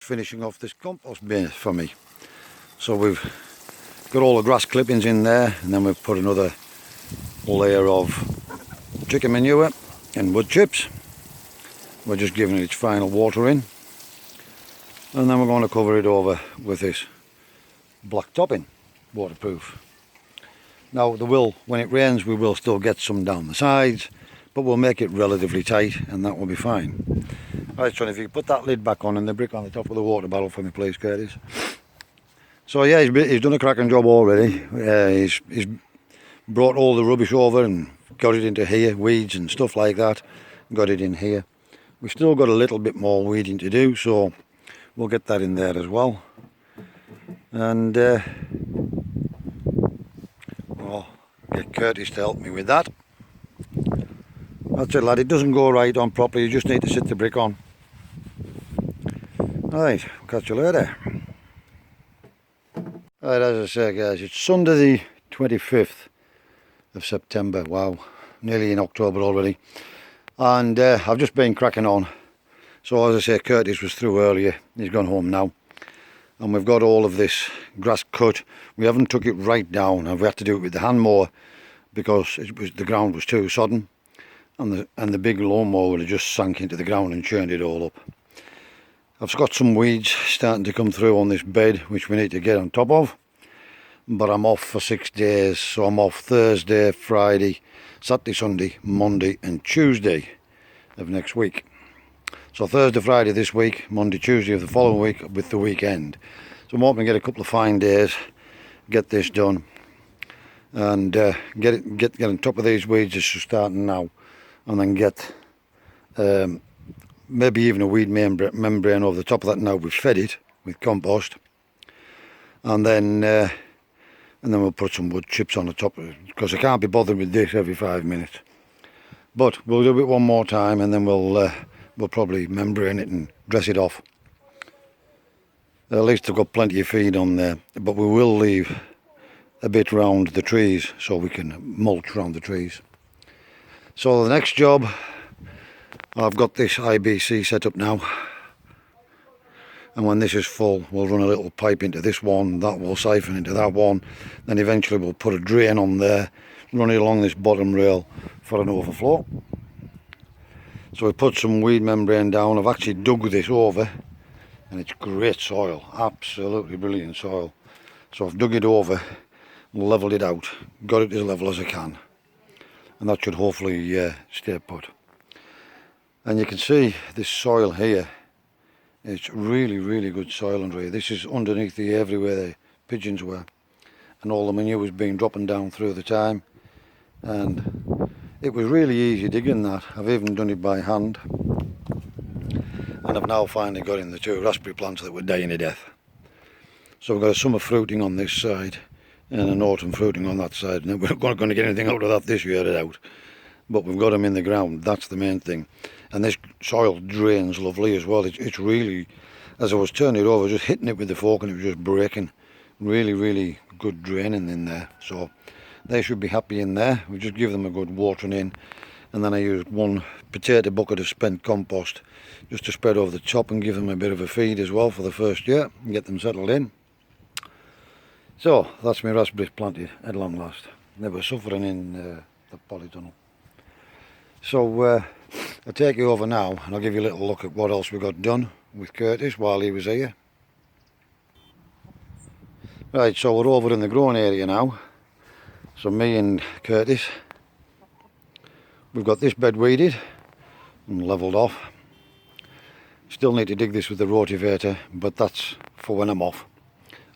finishing off this compost bin for me. So we've got all the grass clippings in there, and then we've put another layer of chicken manure and wood chips. We're just giving it its final water in, and then we're going to cover it over with this black topping, waterproof. Now when it rains, we will still get some down the sides, but we'll make it relatively tight and that will be fine. Right, so if you put that lid back on and the brick on the top of the water barrel for me please, Curtis. So yeah, he's done a cracking job already. He's brought all the rubbish over and got it into here, weeds and stuff like that, got it in here. We've still got a little bit more weeding to do, so we'll get that in there as well. And I'll get Curtis to help me with that. That's it, lad, it doesn't go right on properly, you just need to sit the brick on. Right, catch you later. Right, as I say guys, it's Sunday the 25th of September, wow, nearly in October already. And I've just been cracking on. So as I say, Curtis was through earlier, he's gone home now. And we've got all of this grass cut. We haven't took it right down, and we had to do it with the hand mower because the ground was too sodden. And the big lawnmower would have just sank into the ground and churned it all up. I've got some weeds starting to come through on this bed which we need to get on top of, but I'm off for 6 days, so I'm off Thursday, Friday, Saturday, Sunday, Monday and Tuesday of next week. So Thursday, Friday this week, Monday, Tuesday of the following week with the weekend. So I'm hoping to get a couple of fine days, get this done and get on top of these weeds just starting now, and then get maybe even a weed membrane over the top of that now we've fed it with compost, and then we'll put some wood chips on the top of it because I can't be bothered with this every 5 minutes. But we'll do it one more time and then we'll probably membrane it and dress it off. At least I've got plenty of feed on there, but we will leave a bit round the trees so we can mulch around the trees. So the next job, I've got this IBC set up now, and when this is full we'll run a little pipe into this one, that will siphon into that one, then eventually we'll put a drain on there, run it along this bottom rail for an overflow. So we put some weed membrane down. I've actually dug this over and it's great soil, absolutely brilliant soil. So I've dug it over, levelled it out, got it as level as I can, and that should hopefully stay put. And you can see this soil here, it's really good soil under here. This is underneath the aviary where the pigeons were, and all the manure was being dropping down through the time, and it was really easy digging that. I've even done it by hand, and I've now finally got in the 2 raspberry plants that were dying to death. So we've got a summer fruiting on this side and an autumn fruiting on that side, and we're not going to get anything out of that this year, I doubt. But we've got them in the ground, that's the main thing. And this soil drains lovely as well. It's really, as I was turning it over, just hitting it with the fork and it was just breaking. Really good draining in there. So they should be happy in there. We just give them a good watering in, and then I used 1 potato bucket of spent compost just to spread over the top and give them a bit of a feed as well for the first year and get them settled in. So that's my raspberries planted at long last. They were suffering in the polytunnel. So I'll take you over now and I'll give you a little look at what else we got done with Curtis while he was here. Right, so we're over in the growing area now. So me and Curtis, we've got this bed weeded and levelled off. Still need to dig this with the rotavator, but that's for when I'm off.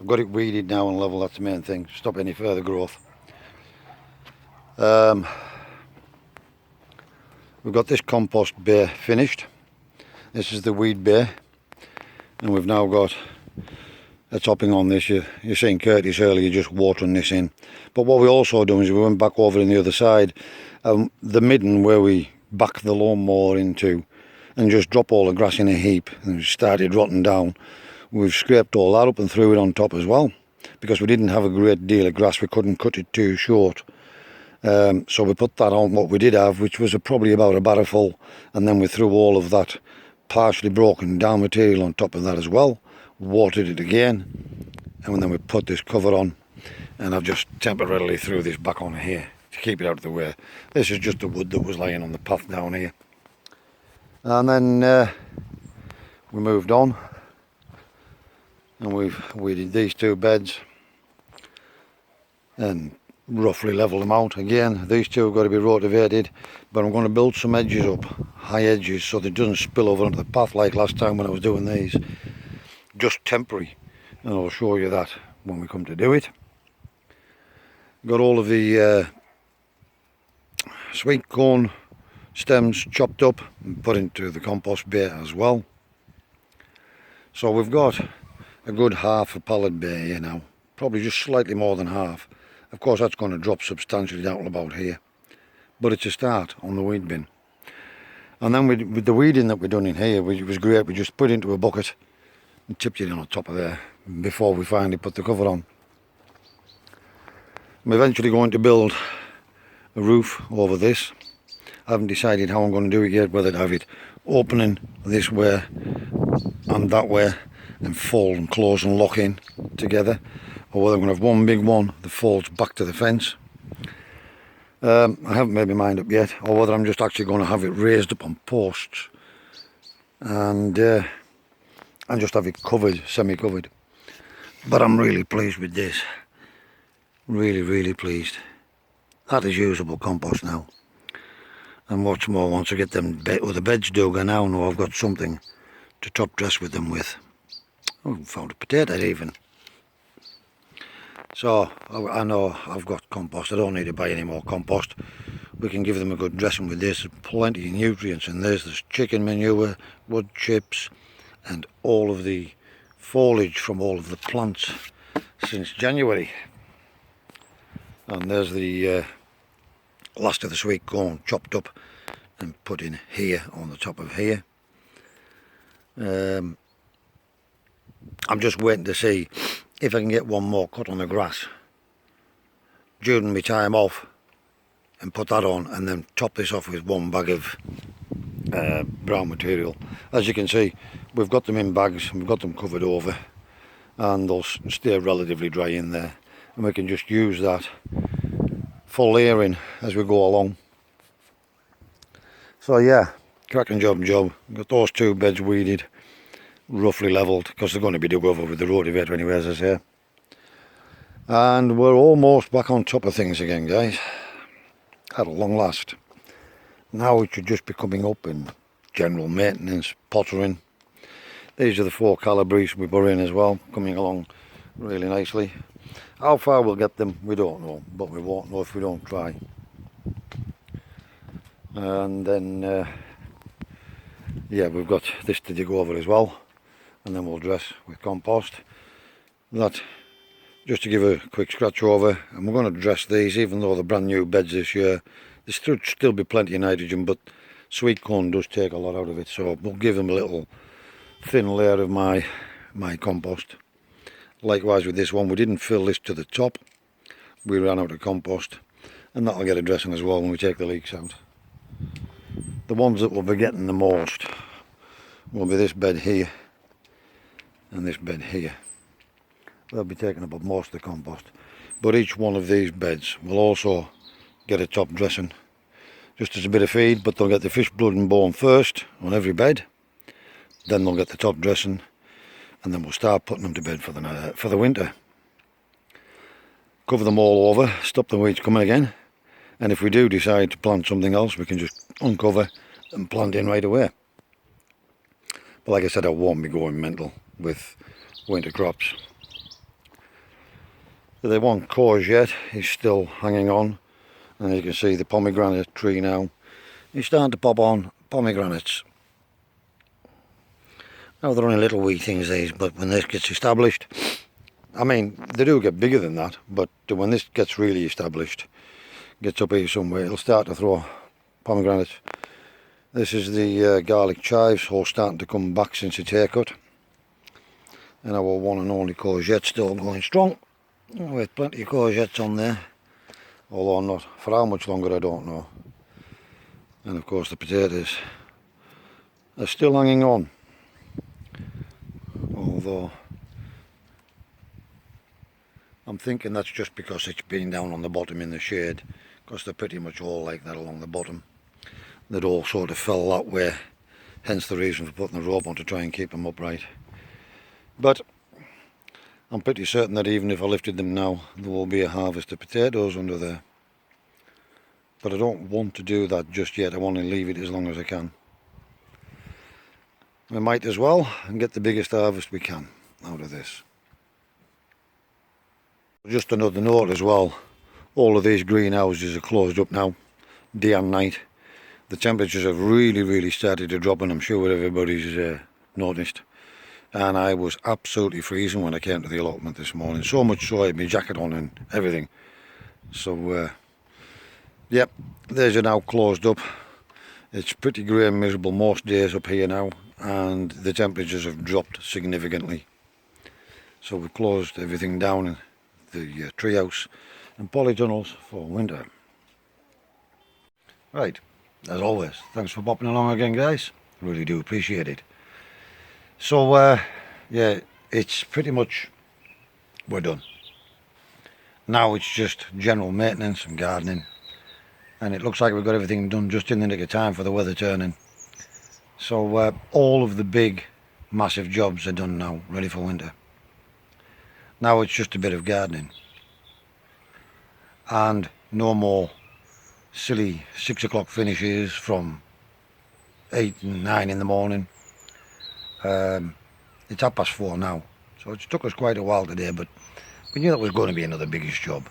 I've got it weeded now and level, that's the main thing, stop any further growth. We've got this compost bay finished. This is the weed bay, and we've now got a topping on this. You're seeing Curtis earlier just watering this in. But what we also done is we went back over in the other side, the midden where we back the lawnmower into, and just drop all the grass in a heap and it started rotting down. We've scraped all that up and threw it on top as well, because we didn't have a great deal of grass, we couldn't cut it too short. So we put that on what we did have, which was probably about a barrow full, and then we threw all of that partially broken down material on top of that as well. Watered it again, and then we put this cover on, and I've just temporarily threw this back on here to keep it out of the way. This is just the wood that was laying on the path down here. And then we moved on, and we did these two beds and roughly level them out. Again, these two have got to be rotavated, but I'm going to build some edges up, high edges, so that it doesn't spill over onto the path like last time when I was doing these. Just temporary, and I'll show you that when we come to do it. Got all of the sweet corn stems chopped up and put into the compost bay as well. So we've got a good half a pallet bay here now, probably just slightly more than half. Of course that's going to drop substantially down about here, but it's a start on the weed bin. And then with the weeding that we're done in here, which was great, we just put it into a bucket and tipped it on top of there before we finally put the cover on. I'm eventually going to build a roof over this. I haven't decided how I'm going to do it yet, whether to have it opening this way and that way and fold and close and lock in together, or whether I'm going to have one big one that folds back to the fence. I haven't made my mind up yet, or whether I'm just actually going to have it raised up on posts and just have it covered, semi-covered. But I'm really pleased with this. Really pleased. That is usable compost now. And what's more, once I get them other beds dug, I now know I've got something to top dress with them with. Oh, found a potato even. So I know I've got compost. I don't need to buy any more compost. We can give them a good dressing with this. There's plenty of nutrients in this. There's chicken manure, wood chips, and all of the foliage from all of the plants since January. And there's the last of the sweet corn chopped up and put in here on the top of here. I'm just waiting to see if I can get one more cut on the grass during my time off and put that on, and then top this off with one bag of brown material. As you can see, we've got them in bags, we've got them covered over, and they'll stay relatively dry in there, and we can just use that for layering as we go along. So yeah, cracking job. Got those two beds weeded, roughly levelled, because they're going to be dug over with the rotavator anyway, as I say. And we're almost back on top of things again, guys, at long last. Now it should just be coming up in general maintenance, pottering. These are the 4 calibres we put in as well, coming along really nicely. How far we'll get them, we don't know, but we won't know if we don't try. And then yeah, we've got this to dig over as well, and then we'll dress with compost. That just to give a quick scratch over, and we're going to dress these, even though they're brand new beds this year. There should still be plenty of nitrogen, but sweet corn does take a lot out of it, so we'll give them a little thin layer of my compost. Likewise with this one, we didn't fill this to the top, we ran out of compost, and that'll get a dressing as well when we take the leaks out. The ones that will be getting the most will be this bed here and this bed here. They'll be taking up most of the compost, but each one of these beds will also get a top dressing, just as a bit of feed, but they'll get the fish blood and bone first on every bed, then they'll get the top dressing, and then we'll start putting them to bed for the winter. Cover them all over, stop the weeds coming again, and if we do decide to plant something else, we can just uncover and plant in right away. But like I said, I won't be going mental with winter crops. The one courgette is still hanging on, and as you can see, the pomegranate tree now is starting to pop on pomegranates. Now they're only little wee things these, but when this gets established, I mean they do get bigger than that, but when this gets really established, gets up here somewhere, it'll start to throw pomegranates. This is the garlic chives, all starting to come back since its haircut, and our one and only courgette still going strong, with plenty of courgettes on there, although not for how much longer I don't know. And of course the potatoes they're still hanging on, although I'm thinking that's just because it's been down on the bottom in the shade, because they're pretty much all like that along the bottom. They'd all sort of fell that way, hence the reason for putting the rope on to try and keep them upright. But I'm pretty certain that even if I lifted them now, there will be a harvest of potatoes under there. But I don't want to do that just yet. I want to leave it as long as I can. We might as well and get the biggest harvest we can out of this. Just another note as well, all of these greenhouses are closed up now, day and night. The temperatures have really started to drop, and I'm sure everybody's noticed. And I was absolutely freezing when I came to the allotment this morning, so much so I had my jacket on and everything. So yep, these are now closed up. It's pretty grey and miserable most days up here now, and the temperatures have dropped significantly. So we've closed everything down in the treehouse and polytunnels for winter. Right, as always, thanks for popping along again, guys. Really do appreciate it. So yeah, it's pretty much, we're done. Now it's just general maintenance and gardening, and it looks like we've got everything done just in the nick of time for the weather turning. So all of the big massive jobs are done now, ready for winter. Now it's just a bit of gardening, and no more silly 6 o'clock finishes from 8 and 9 in the morning. It's 4:30 now, so it's took us quite a while today, but we knew that was going to be another biggish job.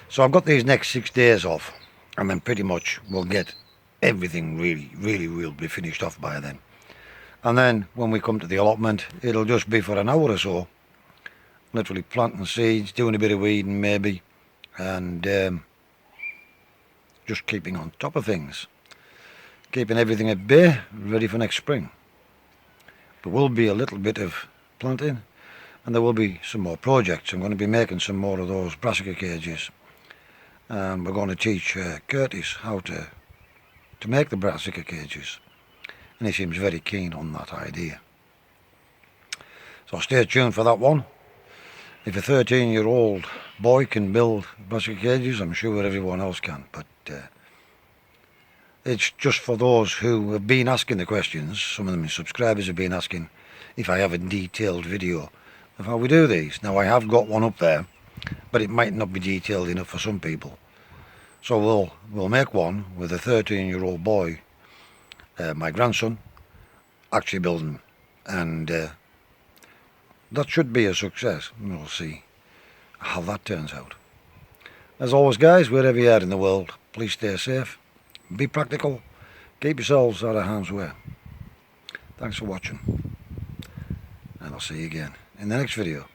So I've got these next 6 days off, and then pretty much we'll get everything really will be finished off by then. And then when we come to the allotment, it'll just be for an hour or so, literally planting seeds, doing a bit of weeding maybe, and just keeping on top of things, keeping everything at bay, ready for next spring. There will be a little bit of planting, and there will be some more projects. I'm going to be making some more of those brassica cages, and we're going to teach Curtis how to make the brassica cages, and he seems very keen on that idea. So stay tuned for that one. If a 13-year-old boy can build brassica cages, I'm sure everyone else can, but it's just for those who have been asking the questions. Some of my subscribers have been asking if I have a detailed video of how we do these. Now I have got one up there, but it might not be detailed enough for some people. So we'll make one with a 13-year-old boy, my grandson, actually building them, and that should be a success. We'll see how that turns out. As always, guys, wherever you are in the world, please stay safe, be practical, keep yourselves out of harm's way. Thanks for watching, and I'll see you again in the next video.